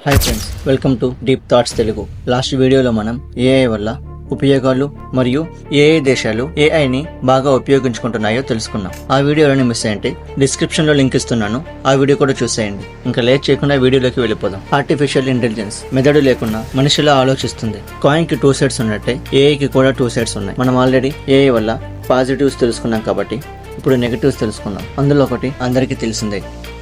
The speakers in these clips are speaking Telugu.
Hi friends, welcome to deep thoughts Telugu. Last వీడియోలో మనం ఏఐ వల్ల ఉపయోగాలు మరియు ఏఐ దేశాలు ఏఐని బాగా ఉపయోగించుకుంటున్నాయో తెలుసుకున్నాం. ఆ వీడియోలను మిస్ అయ్యంటే డిస్క్రిప్షన్ లో లింక్ ఇస్తున్నాను, ఆ వీడియో కూడా చూసేయండి. ఇంకా లేట్ చేయకుండా వీడియోలోకి వెళ్ళిపోదాం. ఆర్టిఫిషియల్ ఇంటెలిజెన్స్ మెదడు లేకుండా మనిషిలా ఆలోచిస్తుంది. కాయిన్ కి 2 sides ఉన్నట్టే ఏఐకి కూడా 2 sides ఉన్నాయి. మనం ఆల్రెడీ ఏఐ వల్ల పాజిటివ్స్ తెలుసుకున్నాం కాబట్టి ఇప్పుడు నెగటివ్స్ తెలుసుకుందాం. అందులో ఒకటి అందరికీ తెలిసిందే,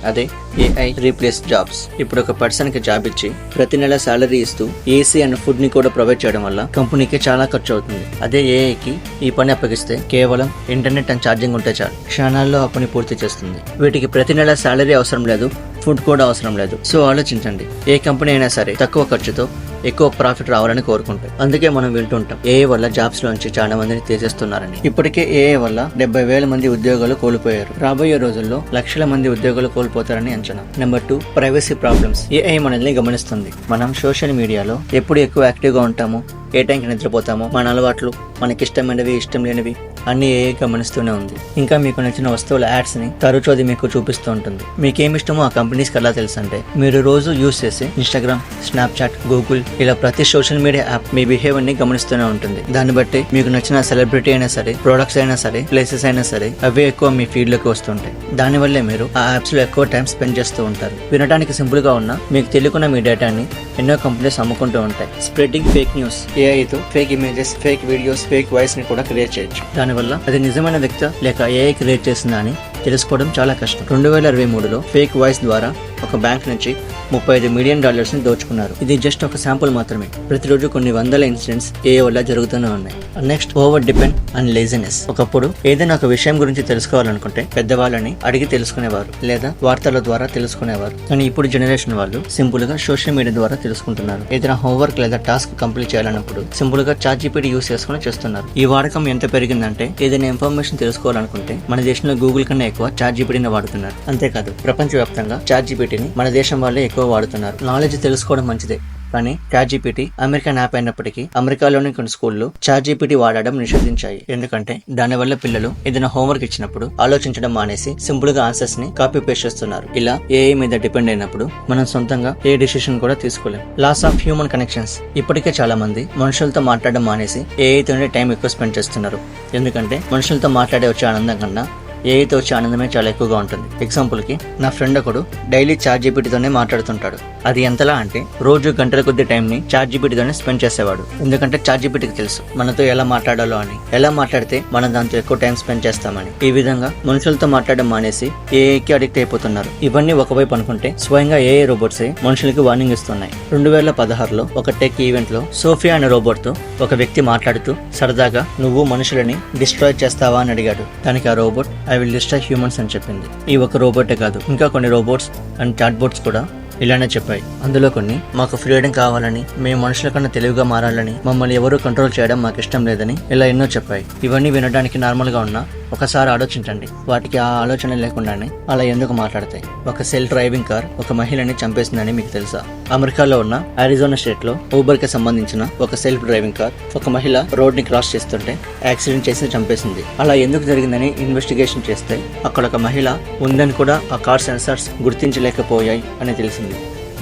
అదే ఏఐ రీప్లేస్ జాబ్స్. ఇప్పుడు ఒక పర్సన్ కి జాబ్ ఇచ్చి ప్రతి నెల సాలరీ ఇస్తూ ఏసీ అండ్ ఫుడ్ ని కూడా ప్రొవైడ్ చేయడం వల్ల కంపెనీకి చాలా ఖర్చు అవుతుంది. అదే ఏఐకి ఈ పని అప్పగిస్తే కేవలం ఇంటర్నెట్ అండ్ ఛార్జింగ్ ఉంటే చాలు, క్షణాల్లో ఆ పని పూర్తి చేస్తుంది. వీటికి ప్రతి నెల సాలరీ అవసరం లేదు, ఫుడ్ కూడా అవసరం లేదు. సో ఆలోచించండి, ఏ కంపెనీ అయినా సరే తక్కువ ఖర్చుతో ఎక్కువ ప్రాఫిట్ రావాలని కోరుకుంటాయి. అందుకే మనం వింటుంటాం ఏఐ వల్ల జాబ్స్ లోంచి చాలా మందిని తీసేస్తున్నారని. ఇప్పటికే ఏఐ వల్ల 70,000 మంది ఉద్యోగాలు కోల్పోయారు. రాబోయే రోజుల్లో లక్షల మంది ఉద్యోగాలు కోల్పోతారని అంచనా. Number 2, privacy problems. ఏఐ మనల్ని గమనిస్తుంది. మనం సోషల్ మీడియాలో ఎప్పుడు ఎక్కువ యాక్టివ్ గా ఉంటామో, ఏ టైంకి నిద్రపోతామో, మన అలవాట్లు, మనకిష్టమైనవి ఇష్టం లేనివి అన్ని ఏఐ గమనిస్తూనే ఉంది. ఇంకా మీకు నచ్చిన వస్తువుల యాడ్స్ ని తరచూ అది మీకు చూపిస్తూ ఉంటుంది. మీకేమిష్టమో ఆ కంపెనీస్ కి ఎలా తెలుసు అంటే, మీరు రోజు యూజ్ చేసే ఇన్స్టాగ్రామ్, స్నాప్చాట్, గూగుల్ ఇలా ప్రతి సోషల్ మీడియా యాప్ మీ బిహేవియర్ ని గమనిస్తూనే ఉంటుంది. దాన్ని బట్టి మీకు నచ్చిన సెలబ్రిటీ అయినా సరే, ప్రొడక్ట్స్ అయినా సరే, ప్లేసెస్ అయినా సరే అవే ఎక్కువ మీ ఫీడ్ లోకి వస్తుంటాయి. దానివల్లే మీరు ఆ యాప్స్ లో ఎక్కువ టైం స్పెండ్ చేస్తూ ఉంటారు. వినడానికి సింపుల్ గా ఉన్నా మీకు తెలియకుండా మీ డేటాని ఎన్నో కంపెనీస్ అమ్ముకుంటూ ఉంటాయి. Spreading fake news. ఏఐతో fake images, fake videos, fake voice ని కూడా క్రియేట్ చేయొచ్చు. దానివల్ల అది నిజమైన వ్యక్తి లేక ఏఐ క్రియేట్ చేసిందా అని తెలుసుకోవడం చాలా కష్టం. 2023లో ఫేక్ వాయిస్ ద్వారా ఒక బ్యాంక్ నుంచి $35 మిలియన్ ని దోచుకున్నారు. ఇది జస్ట్ ఒక శాంపుల్ మాత్రమే. ప్రతిరోజు కొన్ని వందల ఇన్సిడెంట్స్ ఏఐ వల్ల జరుగుతూనే ఉన్నాయి. Next, over depend and laziness. ఒకప్పుడు ఏదైనా ఒక విషయం గురించి తెలుసుకోవాలనుకుంటే పెద్దవాళ్ళని అడిగి తెలుసుకునేవారు లేదా వార్తల ద్వారా తెలుసుకునేవారు. కానీ ఇప్పుడు జనరేషన్ వాళ్ళు సింపుల్ గా సోషల్ మీడియా ద్వారా తెలుసుకుంటున్నారు. ఏదైనా హోంవర్క్ లేదా టాస్క్ కంప్లీట్ చేయాలన్నప్పుడు సింపుల్ గా ChatGPT యూస్ చేసుకుని చేస్తున్నారు. ఈ వాడకం ఎంత పెరిగిందంటే ఏదైనా ఇన్ఫర్మేషన్ తెలుసుకోవాలనుకుంటే మన దేశంలో గూగుల్ కన్నా ఎక్కువ ChatGPTని వాడుతున్నారు. అంతేకాదు, ప్రపంచవ్యాప్తంగా ChatGPTని మన దేశం వాళ్ళే ఎక్కువ వాడుతున్నారు. నాలెడ్జ్ తెలుసుకోవడం మంచిదే, కానీ ChatGPT అమెరికన్ యాప్ అయినప్పటికీ అమెరికాలోని కొన్ని స్కూల్లో ChatGPT వాడడం నిషేధించాయి. ఎందుకంటే దానివల్ల పిల్లలు ఏదైనా హోంవర్క్ ఇచ్చినప్పుడు ఆలోచించడం మానేసి సింపుల్ గా ఆన్సర్స్ ని కాపీ పేస్ట్ చేస్తున్నారు. ఇలా ఏఐ మీద డిపెండ్ అయినప్పుడు మనం సొంతంగా ఏ డిసిషన్ కూడా తీసుకోలేం. Loss of human connections. ఇప్పటికే చాలా మంది మనుషులతో మాట్లాడడం మానేసి ఏఐతోనే టైం ఎక్కువ స్పెండ్ చేస్తున్నారు. ఎందుకంటే మనుషులతో మాట్లాడే వచ్చే ఆనందం కన్నా ఏఐతో వచ్చే ఆనందమే చాలా ఎక్కువగా ఉంటుంది. ఎగ్జాంపుల్ కి, నా ఫ్రెండ్ ఒకడు డైలీ ChatGPTతోనే మాట్లాడుతుంటాడు. అది ఎంతలా అంటే రోజు గంటల కొద్ది టైం ని ChatGPTతోనే స్పెండ్ చేసేవాడు. ఎందుకంటే ChatGPTకి తెలుసు మనతో ఎలా మాట్లాడాలో అని, ఎలా మాట్లాడితే మనం దాంతో ఎక్కువ టైం స్పెండ్ చేస్తామని. ఈ విధంగా మనుషులతో మాట్లాడడం మానేసి ఏఐకి అడిక్ట్ అయిపోతున్నారు. ఇవన్నీ ఒకవైపు అనుకుంటే స్వయంగా ఏఐ రోబోట్సే మనుషులకి వార్నింగ్ ఇస్తున్నాయి. 2016లో ఒక టెక్ ఈవెంట్ లో సోఫియా అనే రోబోట్ తో ఒక వ్యక్తి మాట్లాడుతూ సరదాగా "నువ్వు మనుషులని డిస్ట్రాయ్ చేస్తావా" అని అడిగాడు. దానికి ఆ robot "I will destroy humans" అని చెప్పింది. ఈ ఒక రోబోటే కాదు, ఇంకా కొన్ని రోబోట్స్ అండ్ చాట్ బోట్స్ కూడా ఇలానే చెప్పాయి. అందులో కొన్ని మాకు ఫ్రీడమ్ కావాలని, మేము మనుషుల కన్నా తెలివిగా మారాలని, మమ్మల్ని ఎవరూ కంట్రోల్ చేయడం మాకు ఇష్టం లేదని ఇలా ఎన్నో చెప్పాయి. ఇవన్నీ వినడానికి నార్మల్ గా ఉన్నా ఒకసారి ఆలోచించండి, వాటికి ఆ ఆలోచన లేకుండానే అలా ఎందుకు మాట్లాడతాయి. ఒక సెల్ఫ్ డ్రైవింగ్ కార్ ఒక మహిళని చంపేసిందని మీకు తెలుసా? అమెరికాలో ఉన్న అరిజోనా స్టేట్ లో ఊబర్ కి సంబంధించిన ఒక సెల్ఫ్ డ్రైవింగ్ కార్ ఒక మహిళ రోడ్ ని క్రాస్ చేస్తుంటే యాక్సిడెంట్ చేసి చంపేసింది. అలా ఎందుకు జరిగిందని ఇన్వెస్టిగేషన్ చేస్తే అక్కడ ఒక మహిళ ఉందని కూడా ఆ కార్ సెన్సార్స్ గుర్తించలేకపోయాయి అని తెలిసింది.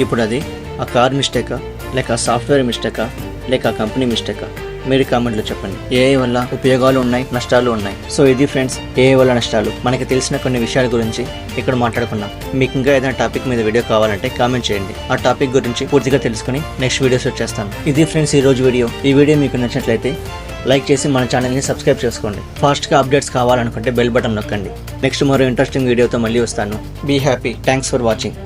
ఇప్పుడు అది ఆ కార్ మిస్టేకా, లేక సాఫ్ట్వేర్ మిస్టేకా, లేక ఆ కంపెనీ మిస్టేకా? మీరు కామెంట్లో చెప్పండి. ఏఐ వల్ల ఉపయోగాలు ఉన్నాయి, నష్టాలు ఉన్నాయి. సో ఇది ఫ్రెండ్స్, ఏఐ వల్ల నష్టాలు. మనకి తెలిసిన కొన్ని విషయాల గురించి ఇక్కడ మాట్లాడుకున్నాం. మీకు ఇంకా ఏదైనా టాపిక్ మీద వీడియో కావాలంటే కామెంట్ చేయండి. ఆ టాపిక్ గురించి పూర్తిగా తెలుసుకుని నెక్స్ట్ వీడియోస్ చేస్తాను. ఇది ఫ్రెండ్స్ ఈ రోజు వీడియో. ఈ వీడియో మీకు నచ్చినట్లయితే లైక్ చేసి మన ఛానల్ని సబ్స్క్రైబ్ చేసుకోండి. ఫాస్ట్గా అప్డేట్స్ కావాలనుకుంటే బెల్ బటన్ నొక్కండి. నెక్స్ట్ మరో ఇంట్రెస్టింగ్ వీడియోతో మళ్ళీ వస్తాను. Be happy. Thanks for watching.